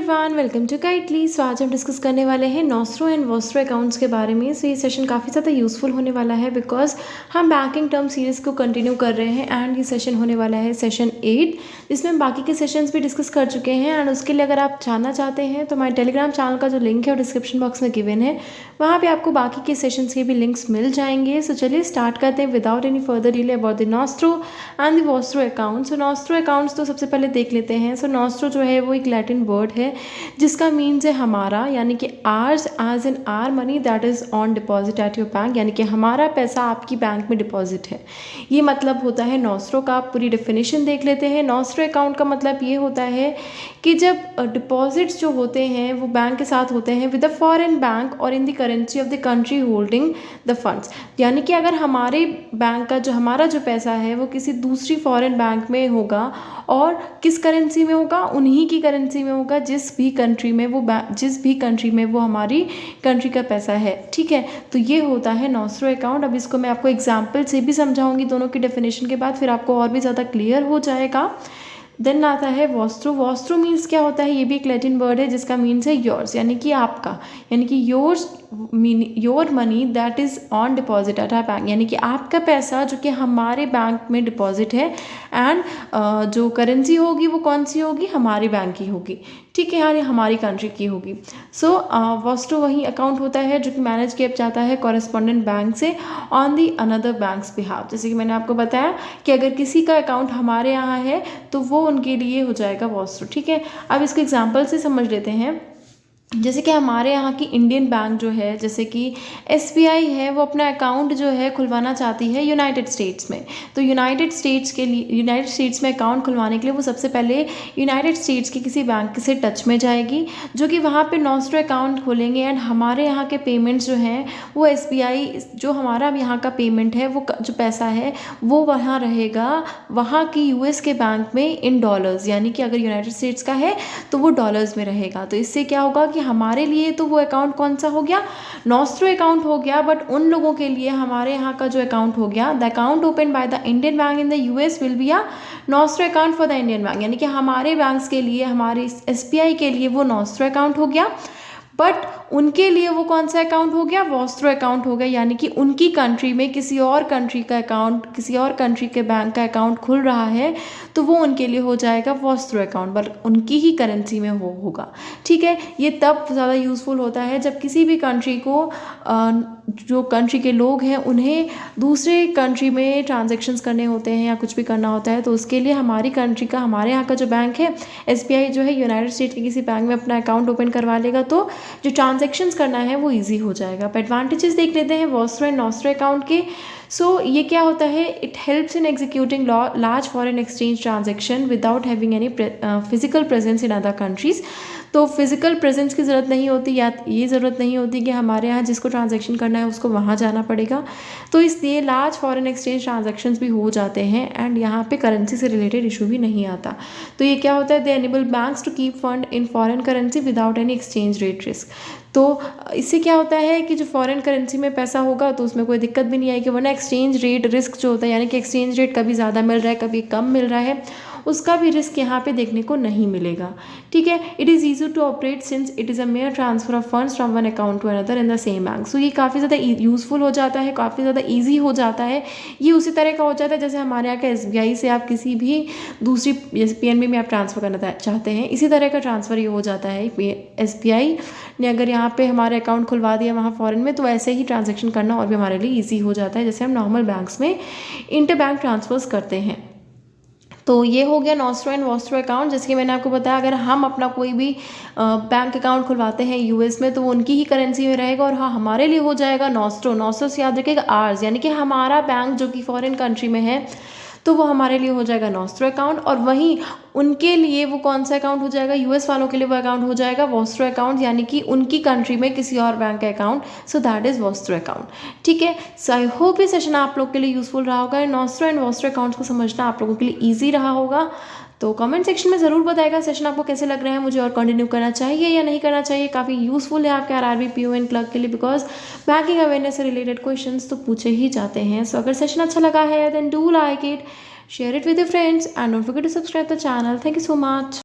Everyone, welcome to Kitely. So आज हम discuss करने वाले हैं नॉस्ट्रो एंड वॉस्ट्रो अकाउंट्स के बारे में। सो ये सेशन काफ़ी ज़्यादा यूज़फुल होने वाला है बिकॉज हम बैंकिंग टर्म सीरीज़ को कंटिन्यू कर रहे हैं एंड ये सेशन होने वाला है सेशन 8, जिसमें हम बाकी के सेशंस भी डिस्कस कर चुके हैं। एंड उसके लिए अगर आप जानना चाहते हैं तो हमारे टेलीग्राम चैनल का जो लिंक है वो डिस्क्रिप्शन बॉक्स में गिवन है, वहाँ पर आपको बाकी के सेशंस के भी लिंक्स मिल जाएंगे। सो चलिए स्टार्ट करते हैं without any further delay about the nostro and the Vostro account. So nostro accounts तो सबसे पहले देख लेते हैं। सो नॉस्ट्रो जो है वो एक लैटिन वर्ड है जिसका मीन्स है हमारा, यानी कि ours as in our money that is on deposit at your bank, यानी कि हमारा पैसा आपकी बैंक में डिपॉजिट है, ये मतलब होता है नॉस्ट्रो का। आप पूरी डेफिनेशन देख लेते हैं। नॉस्ट्रो अकाउंट का मतलब ये होता है कि जब डिपॉजिट्स जो होते हैं वो बैंक के साथ होते हैं विद द फॉरेन बैंक और in the currency of the country holding the funds, यानी कि अगर हमारे बैंक का जो हमारा जो पैसा है वो किसी दूसरी फॉरेन बैंक में होगा और किस करेंसी में होगा, उन्हीं की करेंसी में होगा जिस भी कंट्री में वो हमारी कंट्री का पैसा है। ठीक है, तो ये होता है नॉस्ट्रो अकाउंट। अब इसको मैं आपको एग्जांपल से भी समझाऊंगी दोनों की डेफिनेशन के बाद, फिर आपको और भी ज़्यादा क्लियर हो जाएगा। देन आता है वॉस्ट्रो। वॉस्ट्रो मीन्स क्या होता है, ये भी एक लैटिन वर्ड है जिसका मीन्स है योर्स, यानी कि आपका, यानी कि your money that is on deposit at our bank, यानी कि आपका पैसा जो कि हमारे बैंक में डिपॉजिट है एंड जो करेंसी होगी वो कौन सी होगी, हमारे बैंक की होगी। ठीक है, यानी हमारी कंट्री की होगी। सो वॉस्ट्रो वही अकाउंट होता है जो कि मैनेज किया जाता है कॉरेस्पॉन्डेंट बैंक से on the another banks behalf. जैसे कि मैंने आपको बताया कि अगर किसी का अकाउंट हमारे यहाँ है तो वो उनके लिए हो जाएगा वॉस्ट्रो। ठीक है, अब इसको एग्जाम्पल से समझ लेते हैं। जैसे कि हमारे यहाँ की इंडियन बैंक जो है, जैसे कि SBI है, वो अपना अकाउंट जो है खुलवाना चाहती है यूनाइटेड स्टेट्स में। तो यूनाइटेड स्टेट्स में अकाउंट खुलवाने के लिए वो सबसे पहले यूनाइटेड स्टेट्स के किसी बैंक से टच में जाएगी जो कि वहाँ पे नॉस्ट्रो अकाउंट खोलेंगे एंड हमारे यहाँ के पेमेंट्स जो हैं वो SBI जो हमारा यहाँ का पेमेंट है वो जो पैसा है वो वहाँ रहेगा, वहाँ की US के बैंक में इन डॉलर्स, यानी कि अगर यूनाइटेड स्टेट्स का है तो वो डॉलर्स में रहेगा। तो इससे क्या होगा कि हमारे लिए तो वो अकाउंट कौन सा हो गया, नॉस्ट्रो अकाउंट हो गया, बट उन लोगों के लिए हमारे यहाँ का जो अकाउंट हो गया, the account open by the Indian bank in the US will be a nostro account for the Indian bank, यानी कि हमारे बैंक्स के लिए, हमारे SBI के लिए वो नॉस्ट्रो अकाउंट हो गया, बट उनके लिए वो कौन सा अकाउंट हो गया, वॉस्ट्रो अकाउंट हो गया, यानी कि उनकी कंट्री में किसी और कंट्री का अकाउंट, किसी और कंट्री के बैंक का अकाउंट खुल रहा है तो वो उनके लिए हो जाएगा वॉस्ट्रो अकाउंट, बट उनकी ही करेंसी में होगा। ठीक है, ये तब ज़्यादा यूज़फुल होता है जब किसी भी कंट्री को जो कंट्री के लोग हैं उन्हें दूसरे कंट्री में ट्रांजैक्शंस करने होते हैं या कुछ भी करना होता है, तो उसके लिए हमारी कंट्री का, हमारे यहाँ का जो बैंक है SBI जो है यूनाइटेड स्टेट के किसी बैंक में अपना अकाउंट ओपन करवा लेगा तो जो ट्रांजैक्शंस करना है वो इजी हो जाएगा। अब एडवांटेजेस देख लेते हैं वॉस्ट्रो एंड नॉस्ट्रो अकाउंट के। सो ये क्या होता है, it helps in executing large foreign exchange transaction without having any physical presence in other countries. तो फिजिकल प्रेजेंस की ज़रूरत नहीं होती, या ये ज़रूरत नहीं होती कि हमारे यहाँ जिसको ट्रांजैक्शन करना है उसको वहाँ जाना पड़ेगा। तो इसलिए लार्ज फॉरेन एक्सचेंज ट्रांजैक्शंस भी हो जाते हैं एंड यहाँ पे करेंसी से रिलेटेड इशू भी नहीं आता। तो ये क्या होता है, they enable banks to keep fund in foreign currency without any exchange rate risk. तो इससे क्या होता है कि जो फॉरेन करेंसी में पैसा होगा तो उसमें कोई दिक्कत भी नहीं आएगी, वरना एक्सचेंज रेट रिस्क जो होता है, यानी कि एक्सचेंज रेट कभी ज़्यादा मिल रहा है कभी कम मिल रहा है, उसका भी रिस्क यहाँ पे देखने को नहीं मिलेगा। ठीक है, it is easy to operate since it is a mere transfer of funds from one account to another in the same bank. So ये काफ़ी ज़्यादा यूज़फुल हो जाता है, काफ़ी ज़्यादा ईजी हो जाता है। ये उसी तरह का हो जाता है जैसे हमारे यहाँ का SBI से आप किसी भी दूसरी, जैसे PNB में आप ट्रांसफ़र करना चाहते हैं, इसी तरह का ट्रांसफ़र ये हो जाता है। SBI ने अगर यहाँ पे हमारे अकाउंट खुलवा दिया वहाँ फॉरेन में, तो ऐसे ही ट्रांजैक्शन करना और भी हमारे लिए ईजी हो जाता है जैसे हम नॉर्मल बैंक्स में इंटर बैंक ट्रांसफर्स करते हैं। तो ये हो गया नॉस्ट्रो एंड वॉस्ट्रो अकाउंट। जैसे कि मैंने आपको बताया, अगर हम अपना कोई भी बैंक अकाउंट खुलवाते हैं US में तो वो उनकी ही करेंसी में रहेगा, और हाँ हमारे लिए हो जाएगा नॉस्ट्रो। नॉस्ट्रो से याद रखिएगा आर्स, यानी कि हमारा बैंक जो कि फॉरेन कंट्री में है तो वो हमारे लिए हो जाएगा नॉस्ट्रो अकाउंट, और वहीं उनके लिए वो कौन सा अकाउंट हो जाएगा, US वालों के लिए वो अकाउंट हो जाएगा वॉस्ट्रो अकाउंट, यानी कि उनकी कंट्री में किसी और बैंक का account. So that is Vostro account. ठीक है, सो आई होप ये सेशन आप लोग के लिए यूज़फुल रहा होगा, नॉस्ट्रो एंड वॉस्ट्रो अकाउंट्स को समझना आप लोगों के लिए ईजी रहा होगा। तो कमेंट सेक्शन में ज़रूर बताएगा सेशन आपको कैसे लग रहे हैं, मुझे और कंटिन्यू करना चाहिए या नहीं करना चाहिए। काफ़ी यूज़फुल है आपके RRB PO एंड क्लर्क के लिए, बिकॉज बैंकिंग अवेयरनेस से रिलेटेड क्वेश्चंस तो पूछे ही जाते हैं। सो अगर सेशन अच्छा लगा है then do like it, share it with your friends and don't forget to subscribe the channel. Thank you so much.